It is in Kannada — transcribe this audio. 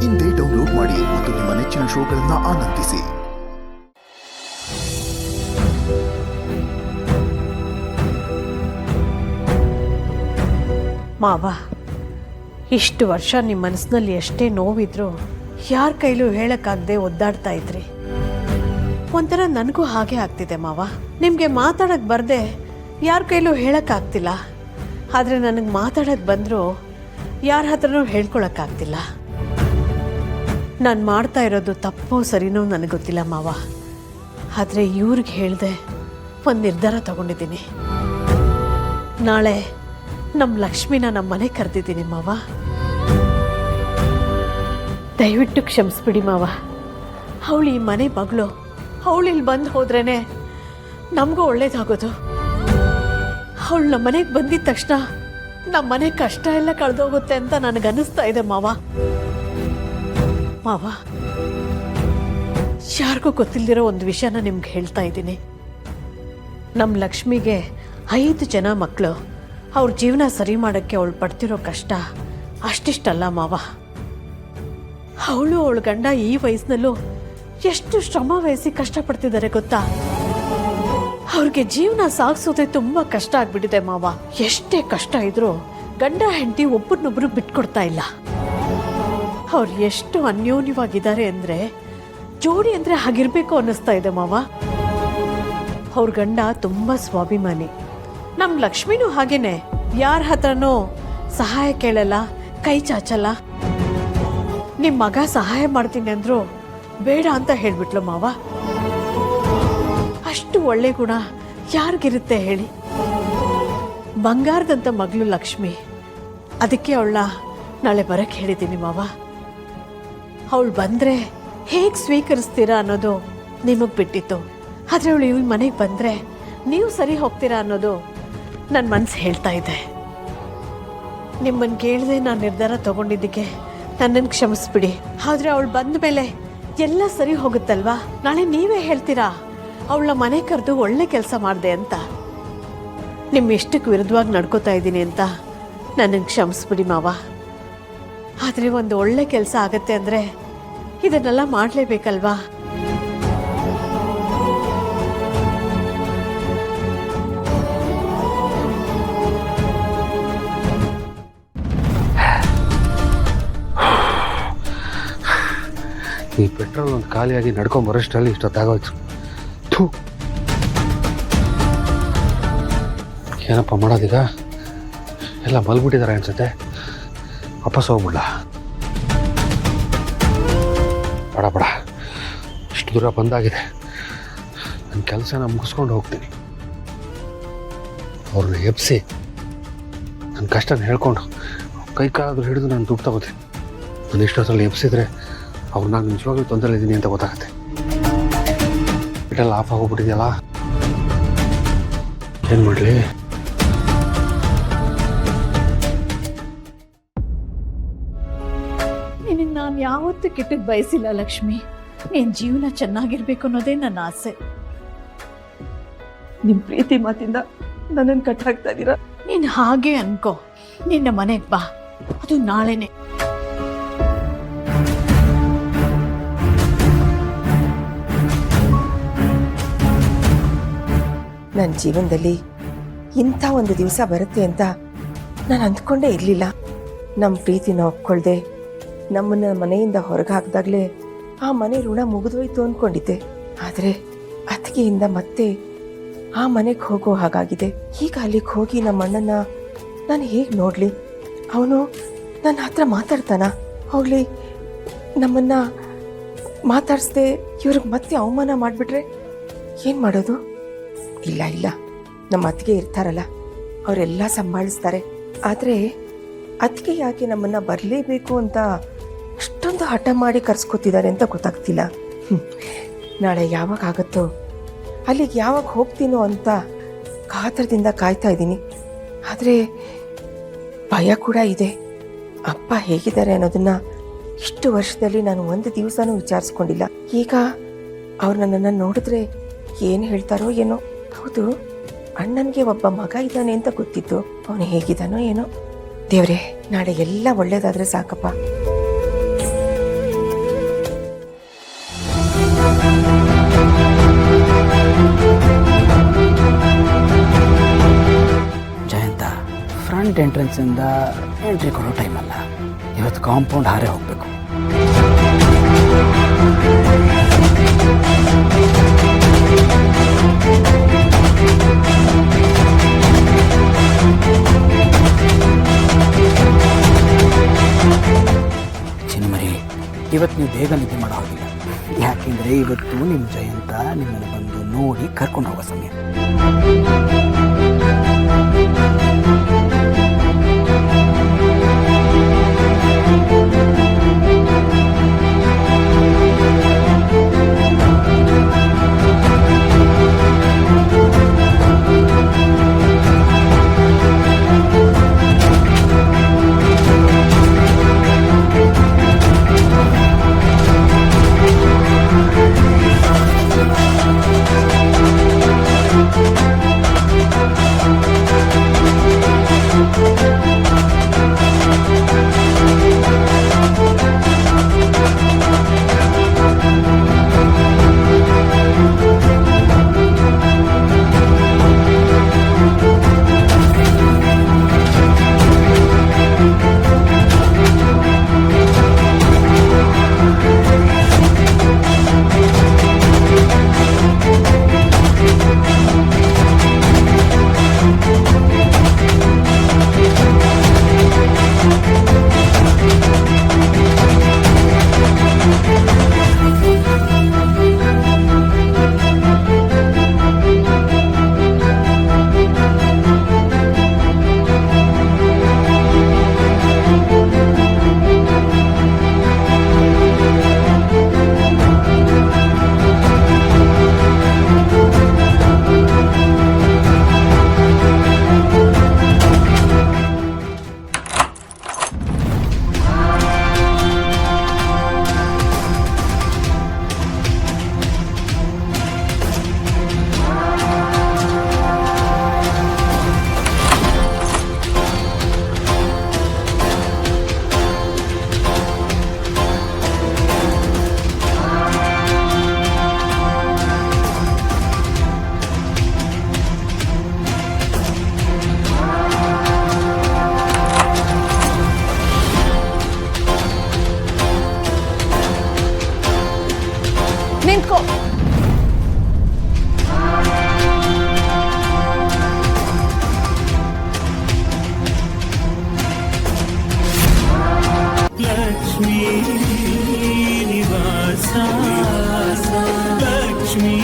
ಇಂದೇ ಡೌನ್ಲೋಡ್ ಮಾಡಿ ಮತ್ತು ನಿಮ್ಮ ನೆಚ್ಚಿನ ಶೋಗಳನ್ನು ಆನಂದಿಸಿ. ಮಾವ, ಇಷ್ಟು ವರ್ಷ ನಿಮ್ಮ ಮನಸ್ಸಿನಲ್ಲಿ ಎಷ್ಟೇ ನೋವಿದ್ರು ಯಾರ ಕೈಲೂ ಹೇಳಕ್ಕಾಗದೆ ಒದ್ದಾಡ್ತಾ ಇದ್ರಿ. ಒಂಥರ ನನಗೂ ಹಾಗೆ ಆಗ್ತಿದೆ ಮಾವ. ನಿಮಗೆ ಮಾತಾಡಕ್ಕೆ ಬರದೆ ಯಾರ ಕೈಲೂ ಹೇಳಕ್ಕಾಗ್ತಿಲ್ಲ. ಆದರೆ ನನಗೆ ಮಾತಾಡಕ್ಕೆ ಬಂದರೂ ಯಾರ ಹತ್ರನೂ ಹೇಳ್ಕೊಳಕ್ಕಾಗ್ತಿಲ್ಲ. ನಾನು ಮಾಡ್ತಾ ಇರೋದು ತಪ್ಪೋ ಸರಿನೋ ನನಗೆ ಗೊತ್ತಿಲ್ಲ ಮಾವ. ಆದರೆ ಇವ್ರಿಗೆ ಹೇಳ್ದೆ ಒಂದು ನಿರ್ಧಾರ ತಗೊಂಡಿದ್ದೀನಿ. ನಾಳೆ ನಮ್ಮ ಲಕ್ಷ್ಮಿನ ನಮ್ಮ ಮನೆ ಕರೆದಿದ್ದೀನಿ ಮಾವ. ದಯವಿಟ್ಟು ಕ್ಷಮಿಸ್ಬಿಡಿ ಮಾವ. ಅವಳು ಈ ಮನೆ ಮಗಳು. ಅವಳು ಇಲ್ಲಿ ಬಂದು ಹೋದ್ರೇ ನಮಗೂ ಒಳ್ಳೇದಾಗೋದು. ಅವಳು ನಮ್ಮ ಮನೆಗೆ ಬಂದಿದ್ದ ತಕ್ಷಣ ನಮ್ಮ ಮನೆ ಕಷ್ಟ ಎಲ್ಲ ಕಳೆದೋಗುತ್ತೆ ಅಂತ ನನಗನ್ನಿಸ್ತಾ ಇದೆ ಮಾವ. ಮಾವ, ಯಾರಿಗೂ ಗೊತ್ತಿಲ್ಲದಿರೋ ಒಂದು ವಿಷಯನ ನಿಮ್ಗೆ ಹೇಳ್ತಾ ಇದ್ದೀನಿ. ನಮ್ಮ ಲಕ್ಷ್ಮಿಗೆ 5 ಜನ ಮಕ್ಕಳು. ಅವ್ರ ಜೀವನ ಸರಿ ಮಾಡೋಕ್ಕೆ ಅವಳು ಪಡ್ತಿರೋ ಕಷ್ಟ ಅಷ್ಟಿಷ್ಟಲ್ಲ ಮಾವ. ಅವಳ ಗಂಡ ಈ ವಯಸ್ಸಿನಲ್ಲೂ ಎಷ್ಟು ಶ್ರಮ ವಹಿಸಿ ಕಷ್ಟಪಡ್ತಿದ್ದಾರೆ ಗೊತ್ತಾ? ಅವ್ರಿಗೆ ಜೀವನ ಸಾಗಿಸೋದೇ ತುಂಬ ಕಷ್ಟ ಆಗ್ಬಿಟ್ಟಿದೆ ಮಾವ. ಎಷ್ಟೇ ಕಷ್ಟ ಇದ್ರೂ ಗಂಡ ಹೆಂಡತಿ ಒಬ್ಬರನ್ನೊಬ್ರು ಬಿಟ್ಕೊಡ್ತಾ ಇಲ್ಲ. ಅವ್ರು ಎಷ್ಟು ಅನ್ಯೋನ್ಯವಾಗಿದ್ದಾರೆ ಅಂದರೆ ಜೋಡಿ ಅಂದರೆ ಹಾಗಿರ್ಬೇಕು ಅನ್ನಿಸ್ತಾ ಇದೆ ಮಾವ. ಅವ್ರ ಗಂಡ ತುಂಬ ಸ್ವಾಭಿಮಾನಿ. ನಮ್ಮ ಲಕ್ಷ್ಮಿನೂ ಹಾಗೇನೆ. ಯಾರ ಹತ್ರನೂ ಸಹಾಯ ಕೇಳಲ್ಲ, ಕೈ ಚಾಚಲ್ಲ. ನಿಮ್ಮ ಮಗ ಸಹಾಯ ಮಾಡ್ತೀನಿ ಅಂದ್ರು ಬೇಡ ಅಂತ ಹೇಳ್ಬಿಟ್ಲು ಮಾವ. ಅಷ್ಟು ಒಳ್ಳೆ ಗುಣ ಯಾರಿಗಿರುತ್ತೆ ಹೇಳಿ? ಬಂಗಾರದಂಥ ಮಗಳು ಲಕ್ಷ್ಮಿ. ಅದಕ್ಕೆ ಅವಳ ನಾಳೆ ಬರಕ್ಕೆ ಹೇಳಿದ್ದೀನಿ ಮಾವ. ಅವಳು ಬಂದರೆ ಹೇಗೆ ಸ್ವೀಕರಿಸ್ತೀರಾ ಅನ್ನೋದು ನಿಮಗೆ ಬಿಟ್ಟಿತ್ತು. ಆದರೆ ಅವಳು ಇವಳ ಮನೆಗೆ ಬಂದರೆ ನೀವು ಸರಿ ಹೋಗ್ತೀರಾ ಅನ್ನೋದು ನನ್ನ ಮನಸ್ಸು ಹೇಳ್ತಾ ಇದೆ. ನಿಮ್ಮನ್ನು ಕೇಳದೆ ನಾನು ನಿರ್ಧಾರ ತಗೊಂಡಿದ್ದಕ್ಕೆ ನನ್ನನ್ನು ಕ್ಷಮಿಸ್ಬಿಡಿ. ಆದರೆ ಅವಳು ಬಂದ ಮೇಲೆ ಎಲ್ಲ ಸರಿ ಹೋಗುತ್ತಲ್ವಾ? ನಾಳೆ ನೀವೇ ಹೇಳ್ತೀರಾ ಅವಳ ಮನೆ ಕರೆದು ಒಳ್ಳೆ ಕೆಲಸ ಮಾಡಿದೆ ಅಂತ. ನಿಮ್ಮ ಇಷ್ಟಕ್ಕೆ ವಿರುದ್ಧವಾಗಿ ನಡ್ಕೋತಾ ಇದ್ದೀನಿ ಅಂತ ನನ್ನನ್ನು ಕ್ಷಮಿಸ್ಬಿಡಿ ಮಾವ. ಆದರೆ ಒಂದು ಒಳ್ಳೆ ಕೆಲಸ ಆಗತ್ತೆ ಅಂದರೆ ಇದನ್ನೆಲ್ಲ ಮಾಡಲೇಬೇಕಲ್ವಾ? ಈ ಪೆಟ್ರೋಲ್ ಒಂದು ಖಾಲಿಯಾಗಿ ನಡ್ಕೊಂಬರೋಷ್ಟರಲ್ಲಿ ಇಷ್ಟೊತ್ತಾಗೋಯ್ತು. ಏನಪ್ಪ ಮಾಡೋದೀಗ? ಎಲ್ಲ ಮಲ್ಬಿಟ್ಟಿದ್ದಾರೆ ಅನ್ಸುತ್ತೆ. ವಾಪಸ್ ಹೋಗ್ಬಿಡ್ಲ? ಬಡ ಬಡ ಇಷ್ಟು ದೂರ ಬಂದಾಗಿದೆ. ನನ್ನ ಕೆಲಸನ ಮುಗಿಸ್ಕೊಂಡು ಹೋಗ್ತೀನಿ. ಅವ್ರನ್ನ ಎಬ್ಸಿ ನನ್ನ ಕಷ್ಟನ ಹೇಳ್ಕೊಂಡು ಕೈ ಕಾಲಾದರೂ ಹಿಡಿದು ನಾನು ದುಡ್ಡು ತಗೋತೀನಿ. ನಾನು ಇಷ್ಟೊತ್ತಲ್ಲಿ ಎಬ್ಸಿದ್ರೆ ಅವ್ರು ನಾನು ನಿಜವಾಗ್ಲೂ ತೊಂದರೆ ಇದ್ದೀನಿ ಅಂತ ಗೊತ್ತಾಗುತ್ತೆ. ಬಿಟ್ಟೆಲ್ಲ ಆಫ್ ಆಗೋಗ್ಬಿಟ್ಟಿದೆಯಲ್ಲ, ಏನು ಮಾಡಲಿ? ನಿನಗೆ ನಾನು ಯಾವತ್ತೂ ಕೆಟ್ಟದ್ದು ಬಯಸಿಲ್ಲ ಲಕ್ಷ್ಮಿ. ನಿನ್ನ ಜೀವನ ಚೆನ್ನಾಗಿರ್ಬೇಕು ಅನ್ನೋದೇ ನನ್ನ ಆಸೆ. ನಿಮ್ಮ ಪ್ರೀತಿ ಮಾತಿಂದ ನನ್ನನ್ನು ಕಟ್ಟಾಗ್ತಾ ಇದ್ದೀರಾ. ನೀನು ಹಾಗೆ ಅನ್ಕೋ. ನಿನ್ನ ಮನೆಗೆ ಬಾ, ಅದು ನಾಳೆನೆ. ನನ್ನ ಜೀವನದಲ್ಲಿ ಇಂಥ ಒಂದು ದಿವಸ ಬರುತ್ತೆ ಅಂತ ನಾನು ಅಂದ್ಕೊಂಡೇ ಇರಲಿಲ್ಲ. ನಮ್ಮ ಪ್ರೀತಿನ ಒಪ್ಕೊಳ್ದೆ ನಮ್ಮನ್ನ ಮನೆಯಿಂದ ಹೊರಗೆ ಹಾಕಿದಾಗಲೇ ಆ ಮನೆ ಋಣ ಮುಗಿದೋಯ್ತು ಅಂದ್ಕೊಂಡಿದ್ದೆ. ಆದರೆ ಅತ್ತಿಗೆಯಿಂದ ಮತ್ತೆ ಆ ಮನೆಗೆ ಹೋಗೋ ಹಾಗಾಗಿದೆ. ಈಗ ಅಲ್ಲಿಗೆ ಹೋಗಿ ನಮ್ಮ ಅಣ್ಣನ ನಾನು ಹೇಗೆ ನೋಡಲಿ? ಅವನು ನನ್ನ ಹತ್ರ ಮಾತಾಡ್ತಾನ? ಹೋಗಲಿ, ನಮ್ಮನ್ನು ಮಾತಾಡಿಸ್ದೆ ಇವ್ರಿಗೆ ಮತ್ತೆ ಅವಮಾನ ಮಾಡಿಬಿಟ್ರೆ ಏನು ಮಾಡೋದು? ಇಲ್ಲ ಇಲ್ಲ, ನಮ್ಮ ಅತ್ತಿಗೆ ಇರ್ತಾರಲ್ಲ, ಅವರೆಲ್ಲ ಸಂಭಾಳಿಸ್ತಾರೆ. ಆದರೆ ಅತ್ತಿಗೆ ಯಾಕೆ ನಮ್ಮನ್ನು ಬರಲೇಬೇಕು ಅಂತ ಅಷ್ಟೊಂದು ಹಠ ಮಾಡಿ ಕರ್ಸ್ಕೊತಿದ್ದಾರೆ ಅಂತ ಗೊತ್ತಾಗ್ತಿಲ್ಲ. ನಾಳೆ ಯಾವಾಗ ಆಗುತ್ತೋ ಅಲ್ಲಿಗೆ ಯಾವಾಗ ಹೋಗ್ತೀನೋ ಅಂತ ಕಾತರದಿಂದ ಕಾಯ್ತಾ ಇದ್ದೀನಿ. ಆದರೆ ಭಯ ಕೂಡ ಇದೆ. ಅಪ್ಪ ಹೇಗಿದ್ದಾರೆ ಅನ್ನೋದನ್ನ ಇಷ್ಟು ವರ್ಷದಲ್ಲಿ ನಾನು ಒಂದು ದಿವಸನೂ ವಿಚಾರಿಸ್ಕೊಂಡಿಲ್ಲ. ಈಗ ಅವ್ರು ನನ್ನನ್ನು ನೋಡಿದ್ರೆ ಏನು ಹೇಳ್ತಾರೋ ಏನೋ. ಹೌದು, ಅಣ್ಣನಿಗೆ ಒಬ್ಬ ಮಗ ಇದ್ದಾನೆ ಅಂತ ಗೊತ್ತಿತ್ತು. ಅವನು ಹೇಗಿದ್ದಾನೋ ಏನೋ. ದೇವ್ರೆ, ನಾಳೆ ಎಲ್ಲ ಒಳ್ಳೇದಾದ್ರೆ ಸಾಕಪ್ಪ. ಜಯಂತ, ಫ್ರಂಟ್ ಎಂಟ್ರೆನ್ಸಿಂದ ಎಂಟ್ರಿ ಕೊಡೋ ಟೈಮಲ್ಲ, ಇವತ್ತು ಕಾಂಪೌಂಡ್ ಹಾರೇ ಹೋಗಬೇಕು. ಚಿನ್ಮರಿ, ಇವತ್ತು ನೀವು ಬೇಗ ನಿದ್ದೆ ಮಾಡೋ ಹಾಗಿಲ್ಲ. ಯಾಕೆಂದರೆ ಇವತ್ತು ನಿಮ್ಮ ಜಯಂತ ನಿಮ್ಮನ್ನು ಬಂದು ನೋಡಿ ಕರ್ಕೊಂಡು ಹೋಗೋ ಸಮಯ. ನಿಂತ್ಕೋ. ಲಕ್ಷ್ಮೀ ನಿವಾಸ ಲಕ್ಷ್ಮೀ